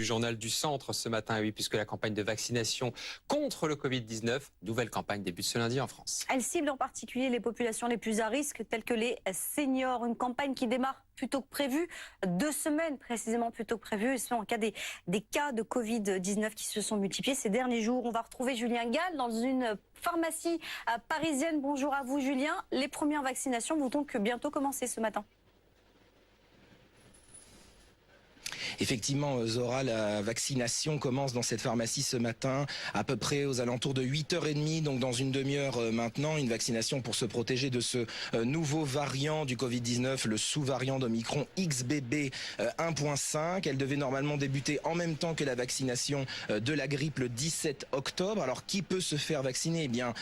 Du journal du centre ce matin, oui, puisque la campagne de vaccination contre le Covid-19, nouvelle campagne débute ce lundi en France. Elle cible en particulier les populations les plus à risque, telles que les seniors. Une campagne qui démarre plus tôt que prévu, 2 semaines précisément plus tôt que prévu, et ce en cas des cas de Covid-19 qui se sont multipliés ces derniers jours. On va retrouver Julien Gall dans une pharmacie parisienne. Bonjour à vous Julien. Les premières vaccinations vont donc bientôt commencer ce matin. Effectivement, Zora, la vaccination commence dans cette pharmacie ce matin, à peu près aux alentours de 8h30, donc dans une demi-heure maintenant. Une vaccination pour se protéger de ce nouveau variant du Covid-19, le sous-variant d'Omicron XBB 1.5. Elle devait normalement débuter en même temps que la vaccination de la grippe le 17 octobre. Alors, qui peut se faire vacciner? Eh bien,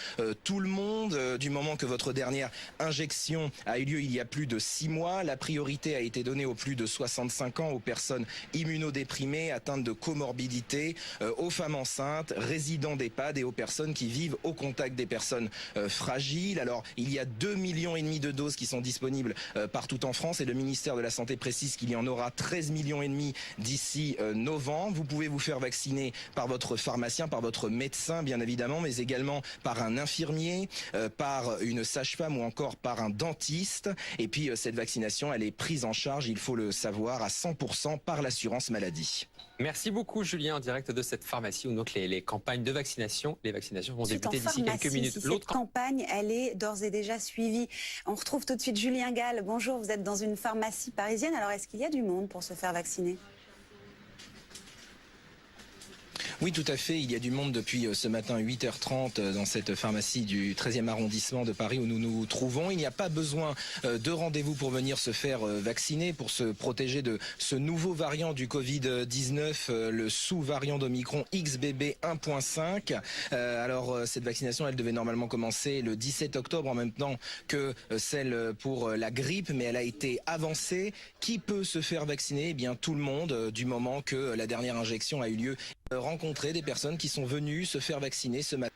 tout le monde, du moment que votre dernière injection a eu lieu il y a plus de 6 mois. La priorité a été donnée aux plus de 65 ans, aux personnes immunodéprimées, atteintes de comorbidité, aux femmes enceintes, résidents d'EHPAD et aux personnes qui vivent au contact des personnes fragiles. Alors, il y a 2,5 millions de doses qui sont disponibles partout en France et le ministère de la Santé précise qu'il y en aura 13,5 millions d'ici novembre. Vous pouvez vous faire vacciner par votre pharmacien, par votre médecin bien évidemment, mais également par un infirmier, par une sage-femme ou encore par un dentiste. Et puis cette vaccination, elle est prise en charge, il faut le savoir, à 100% par l'assurance maladie. Merci beaucoup Julien, en direct de cette pharmacie où donc les campagnes de vaccination, les vaccinations vont débuter d'ici quelques minutes. L'autre campagne, elle est d'ores et déjà suivie. On retrouve tout de suite Julien Gall. Bonjour, vous êtes dans une pharmacie parisienne. Alors, est-ce qu'il y a du monde pour se faire vacciner ? Oui, tout à fait. Il y a du monde depuis ce matin 8h30 dans cette pharmacie du 13e arrondissement de Paris où nous nous trouvons. Il n'y a pas besoin de rendez-vous pour venir se faire vacciner, pour se protéger de ce nouveau variant du Covid-19, le sous-variant d'Omicron XBB 1.5. Alors, cette vaccination, elle devait normalement commencer le 17 octobre en même temps que celle pour la grippe, mais elle a été avancée. Qui peut se faire vacciner? Eh bien, tout le monde, du moment que la dernière injection a eu lieu. Rencontrer des personnes qui sont venues se faire vacciner ce matin.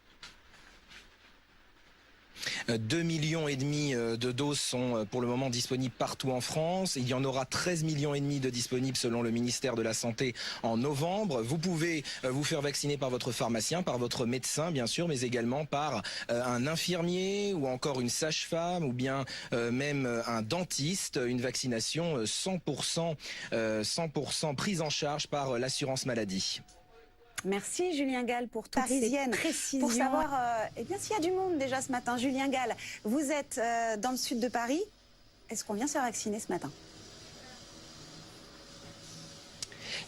2,5 millions de doses sont pour le moment disponibles partout en France. Il y en aura 13,5 millions de disponibles selon le ministère de la Santé en novembre. Vous pouvez vous faire vacciner par votre pharmacien, par votre médecin bien sûr, mais également par un infirmier ou encore une sage-femme ou bien même un dentiste. Une vaccination 100% prise en charge par l'assurance maladie. Merci Julien Gall pour toutes ces précisions. Pour savoir s'il y a du monde déjà ce matin. Julien Gall, vous êtes dans le sud de Paris. Est-ce qu'on vient se faire vacciner ce matin ?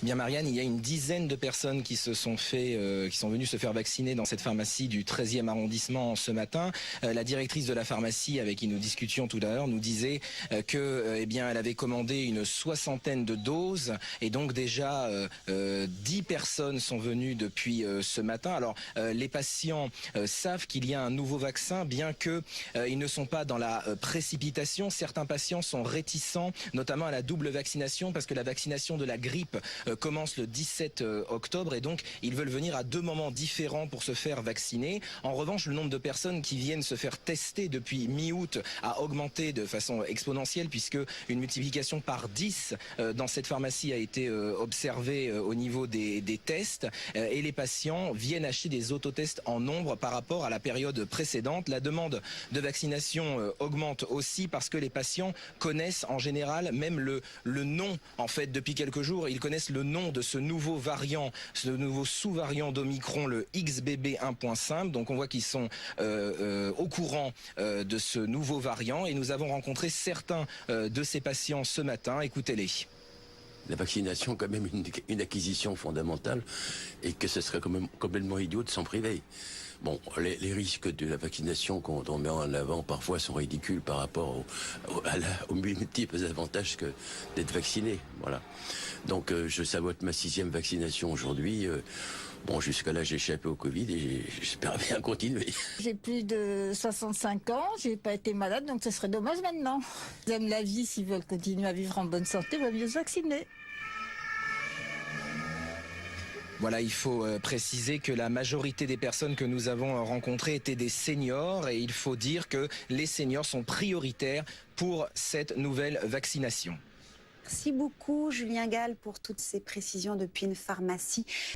Eh bien Marianne, il y a une dizaine de personnes qui sont venues se faire vacciner dans cette pharmacie du 13e arrondissement ce matin. La directrice de la pharmacie avec qui nous discutions tout à l'heure nous disait elle avait commandé une 60aine de doses et donc déjà 10 personnes sont venues depuis ce matin. Alors les patients savent qu'il y a un nouveau vaccin, bien que ils ne sont pas dans la précipitation. Certains patients sont réticents, notamment à la double vaccination, parce que la vaccination de la grippe commence le 17 octobre et donc ils veulent venir à 2 moments différents pour se faire vacciner. En revanche, le nombre de personnes qui viennent se faire tester depuis mi-août a augmenté de façon exponentielle puisque une multiplication par 10 dans cette pharmacie a été observée au niveau des tests et les patients viennent acheter des autotests en nombre par rapport à la période précédente. La demande de vaccination augmente aussi parce que les patients connaissent en général même le nom en fait depuis quelques jours. Ils connaissent le nom de ce nouveau variant, ce nouveau sous-variant d'Omicron, le XBB 1.5. Donc on voit qu'ils sont au courant de ce nouveau variant et nous avons rencontré certains de ces patients ce matin. Écoutez-les. La vaccination est quand même une acquisition fondamentale et que ce serait quand même complètement idiot de s'en priver. Bon, les risques de la vaccination qu'on met en avant parfois sont ridicules par rapport aux multiples avantages que d'être vacciné. Voilà. Donc je sabote ma 6e vaccination aujourd'hui. Bon, jusqu'à là, j'ai échappé au Covid et j'espère bien continuer. J'ai plus de 65 ans, j'ai pas été malade, donc ce serait dommage maintenant. Ils aiment la vie, s'ils veulent continuer à vivre en bonne santé, il vaut mieux se vacciner. Voilà, il faut préciser que la majorité des personnes que nous avons rencontrées étaient des seniors et il faut dire que les seniors sont prioritaires pour cette nouvelle vaccination. Merci beaucoup Julien Gall pour toutes ces précisions depuis une pharmacie.